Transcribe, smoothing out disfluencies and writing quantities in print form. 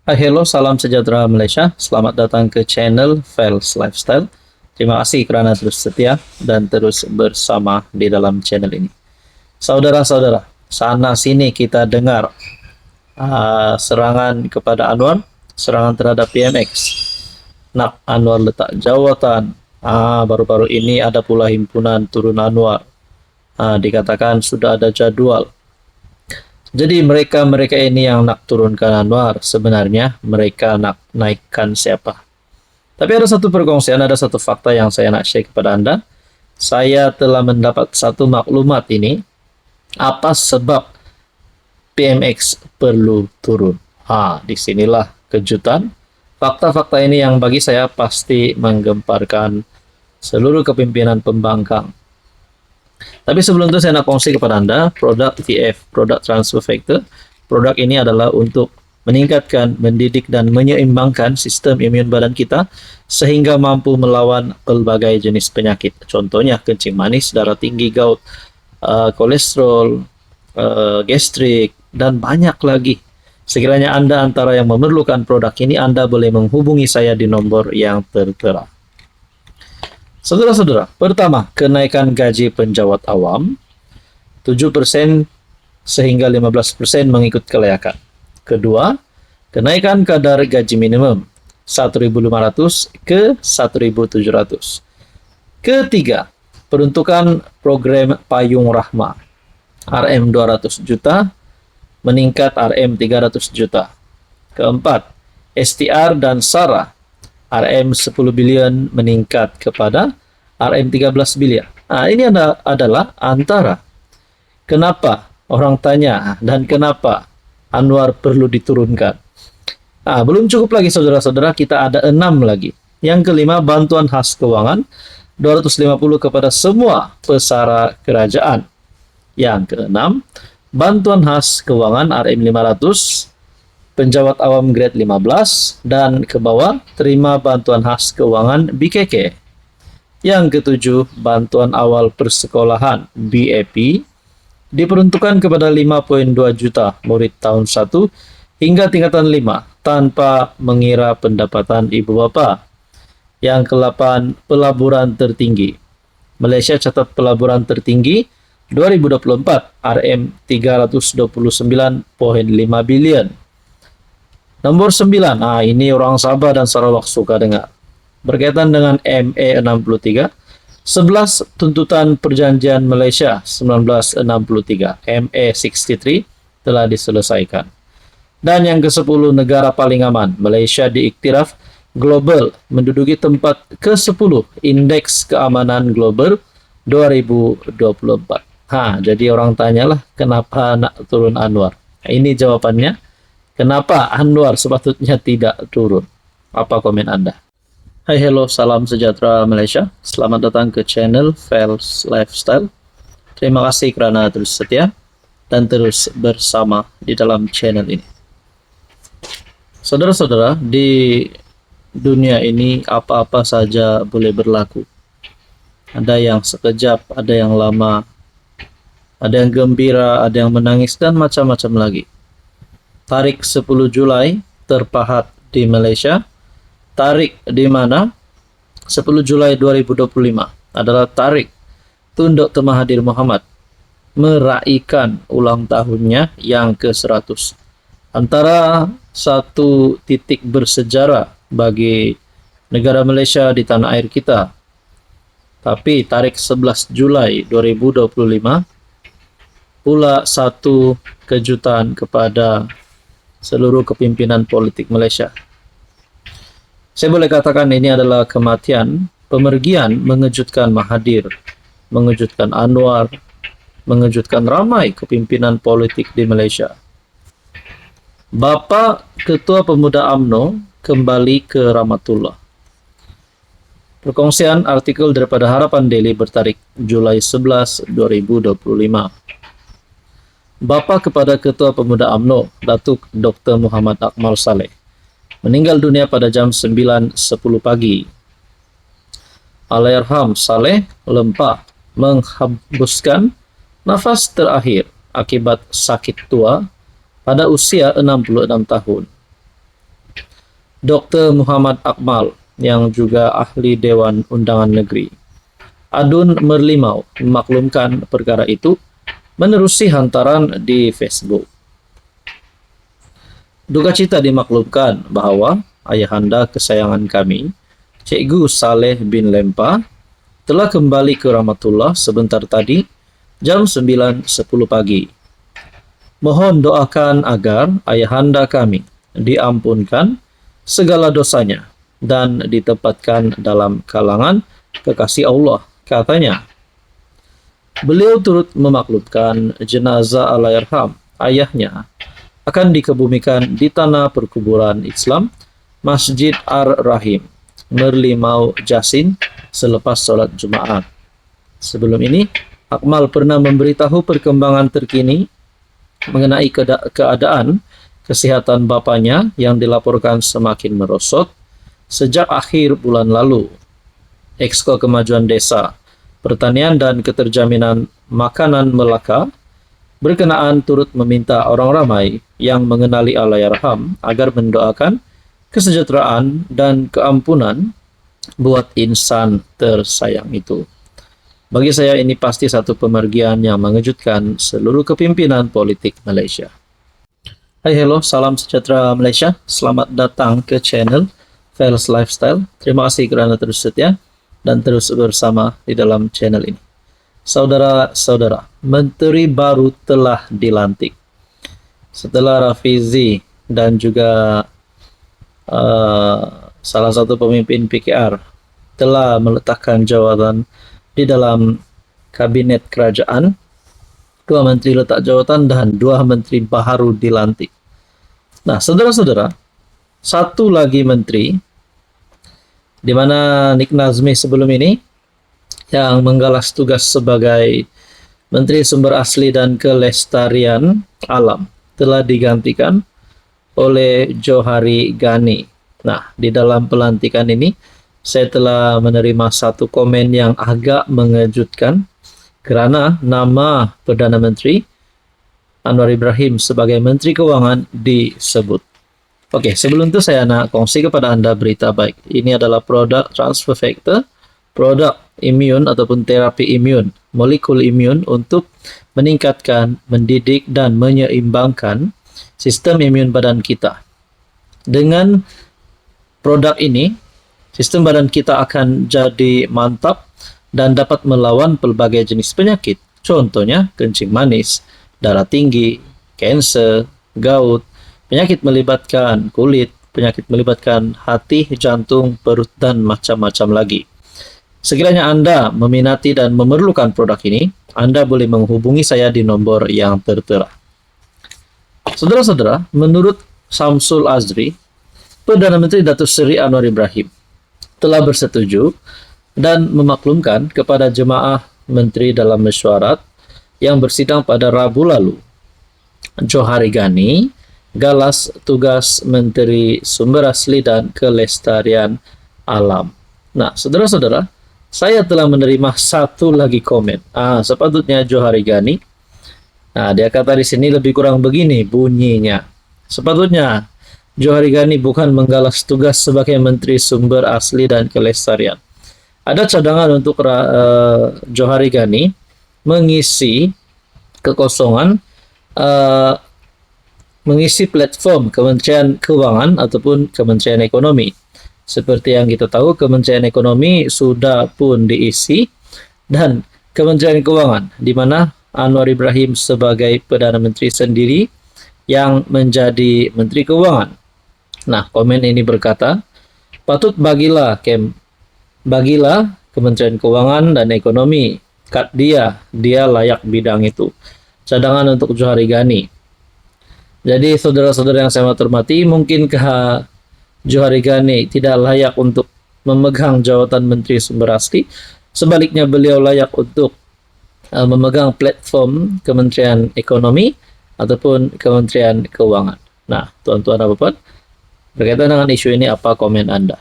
Hello, salam sejahtera Malaysia. Selamat datang ke channel Fels Lifestyle. Terima kasih kerana terus setia dan terus bersama di dalam channel ini. Saudara-saudara, sana sini kita dengar serangan kepada Anwar, serangan terhadap PMX. Nak Anwar letak jawatan. Baru-baru ini ada pula himpunan turun Anwar. Dikatakan sudah ada jadwal. Jadi mereka ini yang nak turunkan Anwar, sebenarnya mereka nak naikkan siapa? Tapi ada satu perkongsian, ada satu fakta yang saya nak share kepada Anda. Saya telah mendapat satu maklumat ini, apa sebab PMX perlu turun. Disinilah kejutan. Fakta-fakta ini yang bagi saya pasti menggemparkan seluruh kepimpinan pembangkang. Tapi sebelum itu saya nak kongsi kepada Anda produk TF, produk transfer factor. Produk ini adalah untuk meningkatkan, mendidik dan menyeimbangkan sistem imun badan kita sehingga mampu melawan pelbagai jenis penyakit. Contohnya kencing manis, darah tinggi, gout, kolesterol, gastrik dan banyak lagi. Sekiranya Anda antara yang memerlukan produk ini, Anda boleh menghubungi saya di nomor yang tertera. Saudara-saudara, pertama, kenaikan gaji penjawat awam 7% sehingga 15% mengikut kelayakan. Kedua, kenaikan kadar gaji minimum 1.500 ke 1.700. Ketiga, peruntukan program Payung Rahma RM 200 juta meningkat RM 300 juta. Keempat, STR dan SARA RM 10 bilion meningkat kepada RM 13 bilion. Ini adalah antara kenapa orang tanya dan kenapa Anwar perlu diturunkan. Belum cukup lagi saudara-saudara, kita ada 6 lagi. Yang kelima, bantuan khas keuangan 250 kepada semua pesara kerajaan. Yang keenam, bantuan khas keuangan RM 500 penjawat awam grade 15 dan ke bawah terima bantuan khas keuangan BKK. Yang ketujuh, bantuan awal persekolahan BAP diperuntukkan kepada 5.2 juta murid tahun 1 hingga tingkatan 5 tanpa mengira pendapatan ibu bapa. Yang ke-8, pelaburan tertinggi. Malaysia catat pelaburan tertinggi 2024 RM 329.5 bilion. Nomor 9, ini orang Sabah dan Sarawak suka dengar. Berkaitan dengan ME 63, 11 tuntutan perjanjian Malaysia 1963, ME 63 telah diselesaikan. Dan yang ke-10, negara paling aman, Malaysia diiktiraf global menduduki tempat ke-10 Indeks Keamanan Global 2024. Jadi orang tanyalah kenapa nak turun Anwar. Ini jawabannya. Kenapa Anwar sepatutnya tidak turun? Apa komen Anda? Hai, hello, salam sejahtera Malaysia. Selamat datang ke channel Fels Lifestyle. Terima kasih kerana terus setia dan terus bersama di dalam channel ini. Saudara-saudara, di dunia ini apa-apa saja boleh berlaku. Ada yang sekejap, ada yang lama, ada yang gembira, ada yang menangis, dan macam-macam lagi. Tarik 10 Julai terpahat di Malaysia. Tarik di mana? 10 Julai 2025 adalah tarik Tun Dr. Mahathir Mohamad meraihkan ulang tahunnya yang ke-100. Antara satu titik bersejarah bagi negara Malaysia di tanah air kita. Tapi tarik 11 Julai 2025 pula satu kejutan kepada seluruh kepimpinan politik Malaysia. Saya boleh katakan ini adalah kematian, pemergian mengejutkan Mahathir, mengejutkan Anwar, mengejutkan ramai kepimpinan politik di Malaysia. Bapa Ketua Pemuda UMNO kembali ke Rahmatullah. Perkongsian artikel daripada Harapan Daily bertarik Julai 11, 2025. Bapa kepada Ketua Pemuda UMNO, Datuk Dr. Muhammad Akmal Saleh, meninggal dunia pada jam 9.10 pagi. Allahyarham Saleh lemah menghembuskan nafas terakhir akibat sakit tua pada usia 66 tahun. Dr. Muhammad Akmal yang juga ahli Dewan Undangan Negeri. Adun Merlimau memaklumkan perkara itu menerusi hantaran di Facebook. Duka cita dimaklumkan bahwa ayahanda kesayangan kami, Cikgu Saleh bin Lempa, telah kembali ke rahmatullah sebentar tadi jam 9.10 pagi. Mohon doakan agar ayahanda kami diampunkan segala dosanya dan ditempatkan dalam kalangan kekasih Allah, katanya. Beliau turut memaklumkan jenazah Allahyarham ayahnya akan dikebumikan di tanah perkuburan Islam Masjid Ar-Rahim, Merlimau Jasin selepas sholat Jumat. Sebelum ini, Akmal pernah memberitahu perkembangan terkini mengenai keadaan kesehatan bapaknya yang dilaporkan semakin merosot sejak akhir bulan lalu. Exco Kemajuan Desa, Pertanian dan Keterjaminan Makanan Melaka berkenaan turut meminta orang ramai yang mengenali Allahyarham agar mendoakan kesejahteraan dan keampunan buat insan tersayang itu. Bagi saya ini pasti satu pemergian yang mengejutkan seluruh kepimpinan politik Malaysia. Hai, hello, salam sejahtera Malaysia. Selamat datang ke channel Fels Lifestyle. Terima kasih kerana terus setia dan terus bersama di dalam channel ini. Saudara-saudara, menteri baru telah dilantik. Setelah Rafizi dan juga salah satu pemimpin PKR telah meletakkan jawatan di dalam kabinet kerajaan, 2 menteri letak jawatan dan 2 menteri baru dilantik. Nah, saudara-saudara, satu lagi menteri di mana Nik Nazmi sebelum ini yang menggalas tugas sebagai Menteri Sumber Asli dan Kelestarian Alam telah digantikan oleh Johari Ghani. Nah, di dalam pelantikan ini saya telah menerima satu komen yang agak mengejutkan kerana nama Perdana Menteri Anwar Ibrahim sebagai Menteri Keuangan disebut. Oke, sebelum itu saya nak kongsi kepada Anda berita baik. Ini adalah produk transfer factor, produk imun ataupun terapi imun, molekul imun untuk meningkatkan, mendidik dan menyeimbangkan sistem imun badan kita. Dengan produk ini, sistem badan kita akan jadi mantap dan dapat melawan pelbagai jenis penyakit. Contohnya kencing manis, darah tinggi, kanser, gout, penyakit melibatkan kulit, penyakit melibatkan hati, jantung, perut, dan macam-macam lagi. Sekiranya Anda meminati dan memerlukan produk ini, Anda boleh menghubungi saya di nomor yang tertera. Saudara-saudara, menurut Samsul Azri, Perdana Menteri Datuk Seri Anwar Ibrahim telah bersetuju dan memaklumkan kepada jemaah menteri dalam mesyuarat yang bersidang pada Rabu lalu. Johari Ghani galas tugas Menteri Sumber Asli dan Kelestarian Alam. Nah, saudara-saudara, saya telah menerima satu lagi komen. Sepatutnya Johari Ghani. Nah, dia kata di sini lebih kurang begini bunyinya. Sepatutnya Johari Ghani bukan menggalas tugas sebagai Menteri Sumber Asli dan Kelestarian. Ada cadangan untuk Johari Ghani mengisi kekosongan, mengisi platform Kementerian Keuangan ataupun Kementerian Ekonomi. Seperti yang kita tahu, Kementerian Ekonomi sudah pun diisi dan Kementerian Keuangan, di mana Anwar Ibrahim sebagai Perdana Menteri sendiri yang menjadi Menteri Keuangan. Nah, komen ini berkata, patut bagilah Kementerian Keuangan dan Ekonomi, kat dia layak bidang itu. Cadangan untuk Johari Ghani. Jadi saudara-saudara yang saya hormati, mungkinkah Johari Ghani tidak layak untuk memegang jawatan Menteri Sumber Asli? Sebaliknya beliau layak untuk memegang platform Kementerian Ekonomi ataupun Kementerian Keuangan. Nah, tuan-tuan dan puan, berkaitan dengan isu ini apa komen Anda?